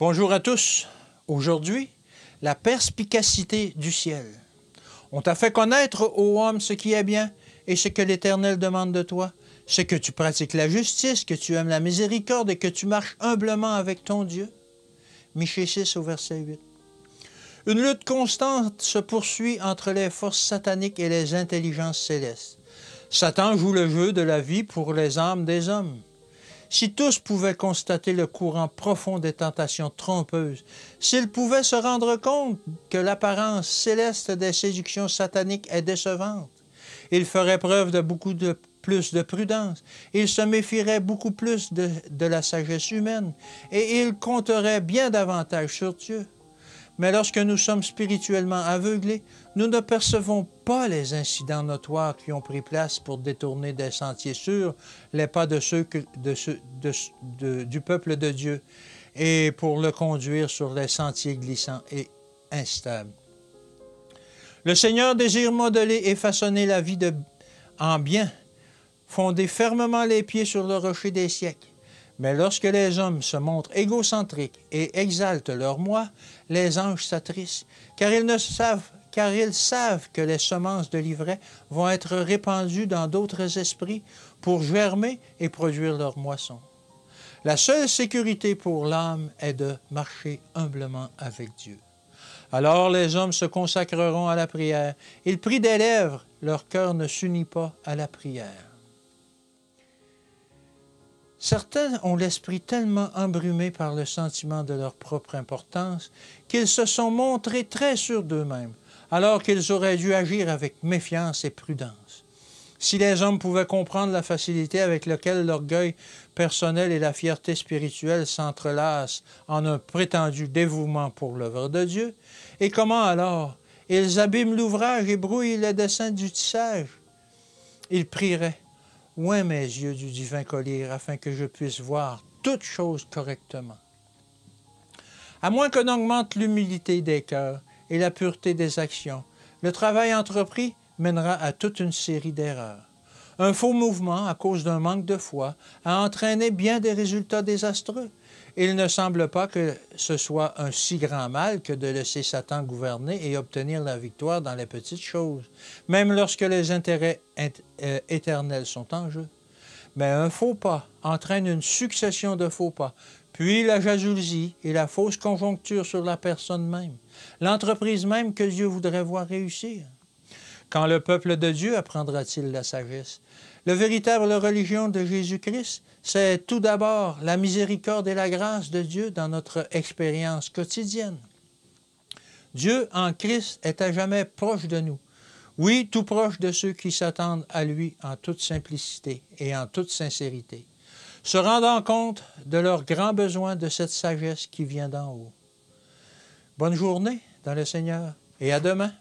Bonjour à tous. Aujourd'hui, la perspicacité du ciel. On t'a fait connaître, ô homme, ce qui est bien et ce que l'Éternel demande de toi, c'est que tu pratiques la justice, que tu aimes la miséricorde et que tu marches humblement avec ton Dieu. Michée 6 au verset 8. Une lutte constante se poursuit entre les forces sataniques et les intelligences célestes. Satan joue le jeu de la vie pour les âmes des hommes. Si tous pouvaient constater le courant profond des tentations trompeuses, s'ils pouvaient se rendre compte que l'apparence céleste des séductions sataniques est décevante, ils feraient preuve de plus de prudence, ils se méfieraient beaucoup plus de la sagesse humaine et ils compteraient bien davantage sur Dieu. Mais lorsque nous sommes spirituellement aveuglés, nous ne percevons pas les incidents notoires qui ont pris place pour détourner des sentiers sûrs les pas de du peuple de Dieu et pour le conduire sur les sentiers glissants et instables. Le Seigneur désire modeler et façonner la vie en bien, fonder fermement les pieds sur le rocher des siècles. Mais lorsque les hommes se montrent égocentriques et exaltent leur moi, les anges s'attristent, car ils savent que les semences de l'ivraie vont être répandues dans d'autres esprits pour germer et produire leur moisson. La seule sécurité pour l'âme est de marcher humblement avec Dieu. Alors les hommes se consacreront à la prière. Ils prient des lèvres, leur cœur ne s'unit pas à la prière. Certains ont l'esprit tellement embrumé par le sentiment de leur propre importance qu'ils se sont montrés très sûrs d'eux-mêmes, alors qu'ils auraient dû agir avec méfiance et prudence. Si les hommes pouvaient comprendre la facilité avec laquelle l'orgueil personnel et la fierté spirituelle s'entrelacent en un prétendu dévouement pour l'œuvre de Dieu, et comment alors ils abîment l'ouvrage et brouillent les dessins du tissage, ils prieraient: « Oins mes yeux du divin collier, afin que je puisse voir toutes choses correctement. » À moins qu'on augmente l'humilité des cœurs et la pureté des actions, le travail entrepris mènera à toute une série d'erreurs. Un faux mouvement, à cause d'un manque de foi, a entraîné bien des résultats désastreux. Il ne semble pas que ce soit un si grand mal que de laisser Satan gouverner et obtenir la victoire dans les petites choses, même lorsque les intérêts éternels sont en jeu. Mais un faux pas entraîne une succession de faux pas, puis la jalousie et la fausse conjoncture sur la personne même, l'entreprise même que Dieu voudrait voir réussir. Quand le peuple de Dieu apprendra-t-il la sagesse? La véritable religion de Jésus-Christ, c'est tout d'abord la miséricorde et la grâce de Dieu dans notre expérience quotidienne. Dieu en Christ est à jamais proche de nous. Oui, tout proche de ceux qui s'attendent à lui en toute simplicité et en toute sincérité, se rendant compte de leur grand besoin de cette sagesse qui vient d'en haut. Bonne journée dans le Seigneur et à demain.